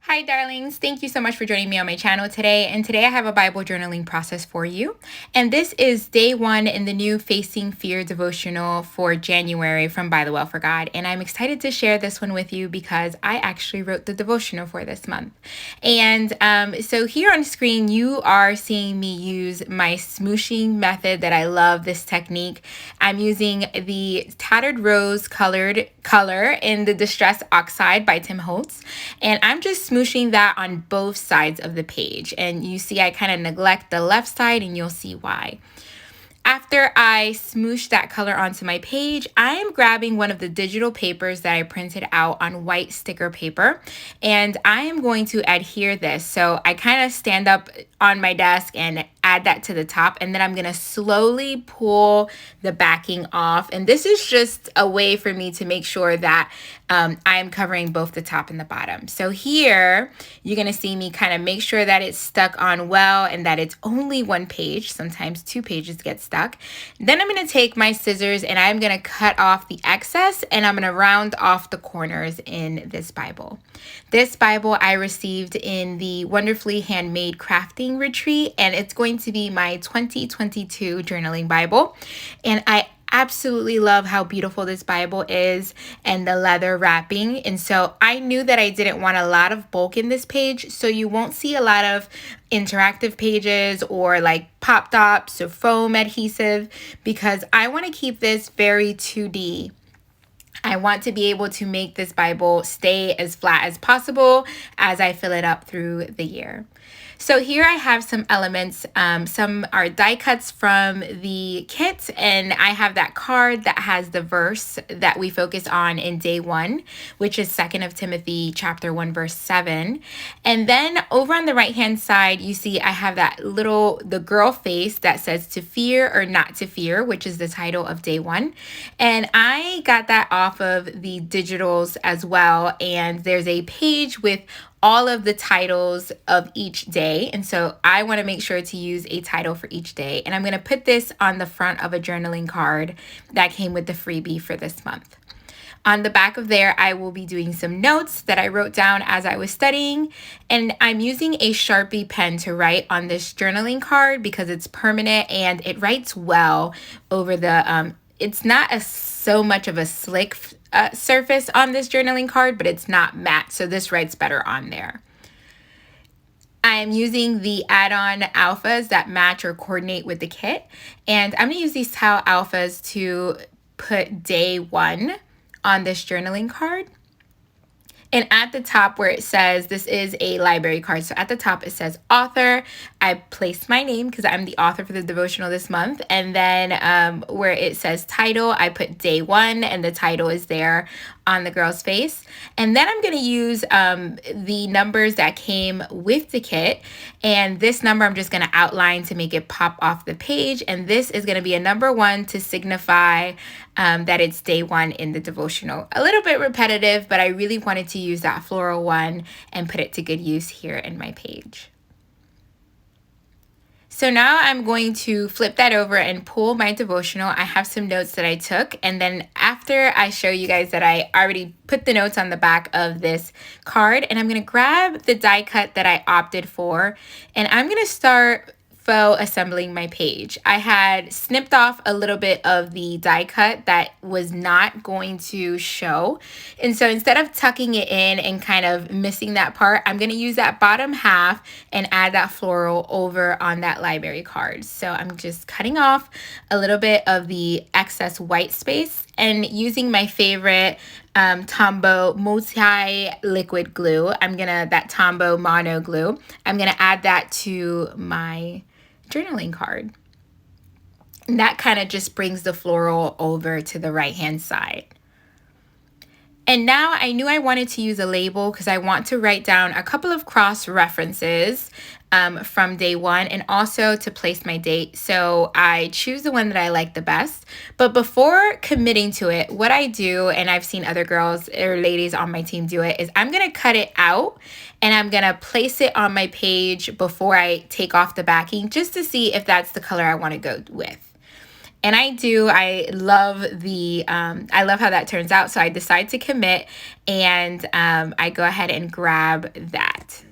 Hi, darlings. Thank you so much for joining me on my channel today. And today I have a Bible journaling process for you. And this is day 1 in the new Facing Fear devotional for January from Bythewell4god. And I'm excited to share this one with you because I actually wrote the devotional for this month. And so here on screen, you are seeing me use my smooshing method that I love this technique. I'm using the Tattered Rose colored color in the Distress Oxide by Tim Holtz. And I'm just smooshing that on both sides of the page. And you see I kind of neglect the left side, and you'll see why. After I smoosh that color onto my page, I am grabbing one of the digital papers that I printed out on white sticker paper, and I am going to adhere this. So I kind of stand up on my desk and add that to the top, and then I'm going to slowly pull the backing off. And this is just a way for me to make sure that I'm covering both the top and the bottom. So here you're going to see me kind of make sure that it's stuck on well and that it's only one page. Sometimes 2 pages get stuck. Then I'm going to take my scissors and I'm going to cut off the excess, and I'm going to round off the corners in this Bible. This Bible I received in the Wonderfully Handmade Crafting Retreat, and it's going to be my 2022 journaling Bible. And I absolutely love how beautiful this Bible is and the leather wrapping. And so I knew that I didn't want a lot of bulk in this page, so you won't see a lot of interactive pages or like pop dots or foam adhesive, because I want to keep this very 2D. I want to be able to make this Bible stay as flat as possible as I fill it up through the year. So here I have some elements. Some are die cuts from the kit, and I have that card that has the verse that we focus on in day 1, which is 2 of Timothy chapter 1 verse 7. And then over on the right hand side, you see I have that the girl face that says to fear or not to fear, which is the title of day 1. And I got that off of the digitals as well. And there's a page with all of the titles of each day. And so I want to make sure to use a title for each day. And I'm going to put this on the front of a journaling card that came with the freebie for this month. On the back of there, I will be doing some notes that I wrote down as I was studying. And I'm using a Sharpie pen to write on this journaling card because it's permanent and it writes well over the, it's not so much of a slick surface on this journaling card, but it's not matte, so this writes better on there. I am using the add-on alphas that match or coordinate with the kit, and I'm going to use these tile alphas to put day 1 on this journaling card. And at the top where it says, this is a library card, so at the top it says author, I placed my name because I'm the author for the devotional this month. And then where it says title, I put day 1, and the title is there on the girl's face. And then I'm going to use the numbers that came with the kit. And this number I'm just going to outline to make it pop off the page. And this is going to be a number 1 to signify that it's day 1 in the devotional. A little bit repetitive, but I really wanted to use that floral one and put it to good use here in my page. So now I'm going to flip that over and pull my devotional. I have some notes that I took, and then after I show you guys that I already put the notes on the back of this card, and I'm going to grab the die cut that I opted for, and I'm going to start faux assembling my page. I had snipped off a little bit of the die cut that was not going to show. And so instead of tucking it in and kind of missing that part, I'm going to use that bottom half and add that floral over on that library card. So I'm just cutting off a little bit of the excess white space and using my favorite Tombow multi-liquid glue. That Tombow mono glue. I'm going to add that to my journaling card. And that kind of just brings the floral over to the right hand side. And now I knew I wanted to use a label because I want to write down a couple of cross references from day 1 and also to place my date. So I choose the one that I like the best. But before committing to it, what I do, and I've seen other girls or ladies on my team do it, is I'm going to cut it out and I'm going to place it on my page before I take off the backing just to see if that's the color I want to go with. And I do. I love I love how that turns out. So I decide to commit, and I go ahead and grab that.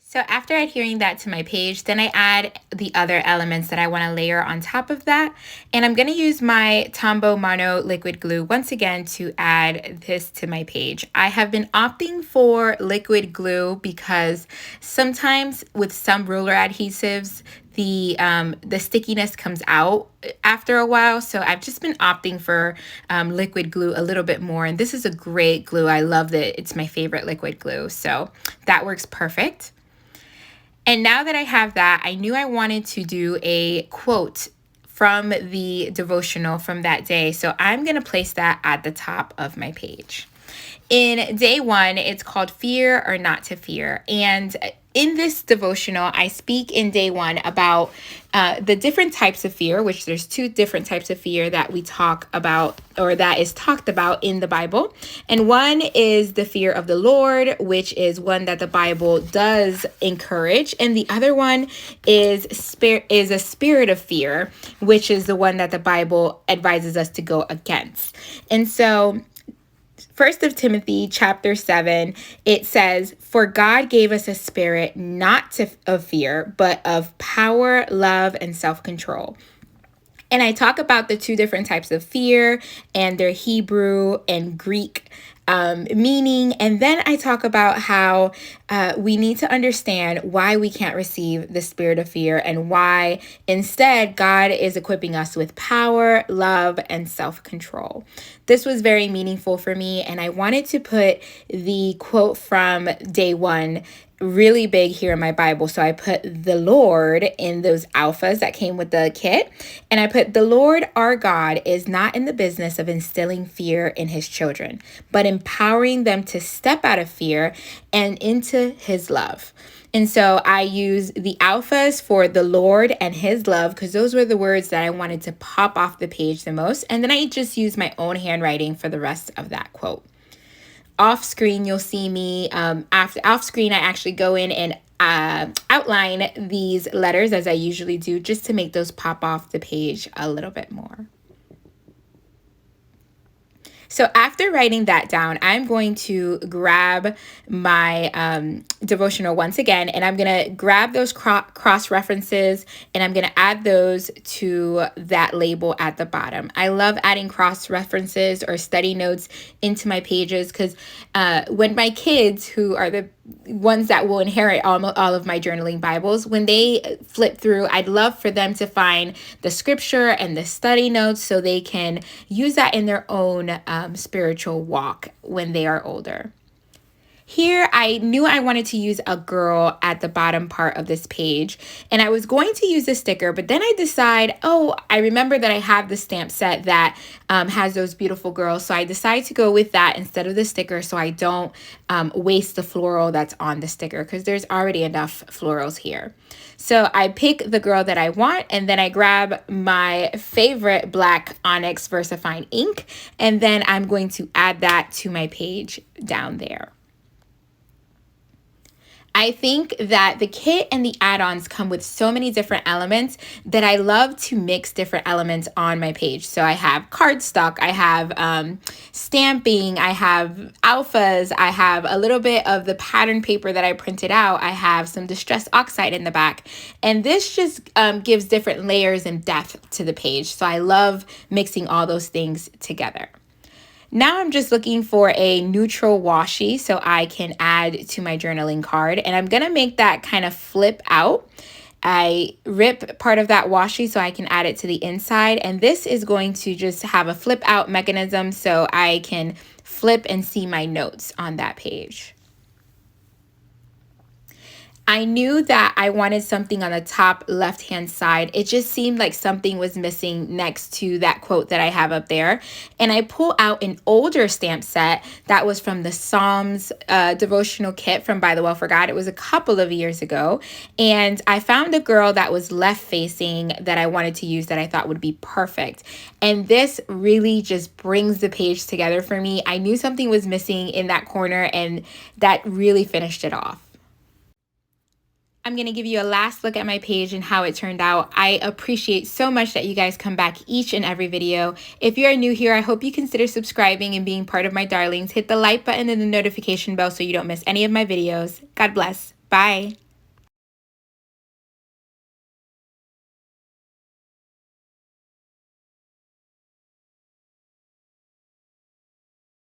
So after adhering that to my page, then I add the other elements that I want to layer on top of that. And I'm going to use my Tombow Mono liquid glue once again to add this to my page. I have been opting for liquid glue because sometimes with some ruler adhesives, the stickiness comes out after a while. So I've just been opting for liquid glue a little bit more. And this is a great glue. I love that. It's my favorite liquid glue. So that works perfect. And now that I have that, I knew I wanted to do a quote from the devotional from that day. So I'm going to place that at the top of my page. In day 1, it's called Fear or Not to Fear. And in this devotional, I speak in day 1 about the different types of fear, which there's 2 different types of fear that we talk about, or that is talked about in the Bible. And one is the fear of the Lord, which is one that the Bible does encourage. And the other one is a spirit of fear, which is the one that the Bible advises us to go against. And so 1 Timothy chapter 7, it says, "For God gave us a spirit not of fear, but of power, love, and self-control." And I talk about the 2 different types of fear and their Hebrew and Greek meaning. And then I talk about how we need to understand why we can't receive the spirit of fear and why instead God is equipping us with power, love, and self-control. This was very meaningful for me, and I wanted to put the quote from day 1 really big here in my Bible. So I put the Lord in those alphas that came with the kit. And I put, "The Lord our God is not in the business of instilling fear in his children, but empowering them to step out of fear and into his love." And so I use the alphas for the Lord and his love because those were the words that I wanted to pop off the page the most. And then I just use my own handwriting for the rest of that quote. Off screen, you'll see me, off screen, I actually go in and outline these letters as I usually do, just to make those pop off the page a little bit more. So after writing that down, I'm going to grab my devotional once again, and I'm going to grab those cross references, and I'm going to add those to that label at the bottom. I love adding cross references or study notes into my pages because when my kids, who are the ones that will inherit all of my journaling Bibles, when they flip through, I'd love for them to find the scripture and the study notes so they can use that in their own spiritual walk when they are older. Here, I knew I wanted to use a girl at the bottom part of this page, and I was going to use a sticker, but then I decide, I remember that I have the stamp set that has those beautiful girls, so I decided to go with that instead of the sticker so I don't waste the floral that's on the sticker because there's already enough florals here. So I pick the girl that I want, and then I grab my favorite black Onyx VersaFine ink, and then I'm going to add that to my page down there. I think that the kit and the add-ons come with so many different elements that I love to mix different elements on my page. So I have cardstock, I have stamping, I have alphas, I have a little bit of the pattern paper that I printed out, I have some distress oxide in the back, and this just gives different layers and depth to the page. So I love mixing all those things together. Now I'm just looking for a neutral washi so I can add to my journaling card, and I'm going to make that kind of flip out. I rip part of that washi so I can add it to the inside, and this is going to just have a flip out mechanism so I can flip and see my notes on that page. I knew that I wanted something on the top left-hand side. It just seemed like something was missing next to that quote that I have up there. And I pull out an older stamp set that was from the Psalms devotional kit from Bythewell4god. It was a couple of years ago. And I found a girl that was left-facing that I wanted to use that I thought would be perfect. And this really just brings the page together for me. I knew something was missing in that corner, and that really finished it off. I'm going to give you a last look at my page and how it turned out. I appreciate so much that you guys come back each and every video. If you are new here, I hope you consider subscribing and being part of my darlings. Hit the like button and the notification bell so you don't miss any of my videos. God bless. Bye.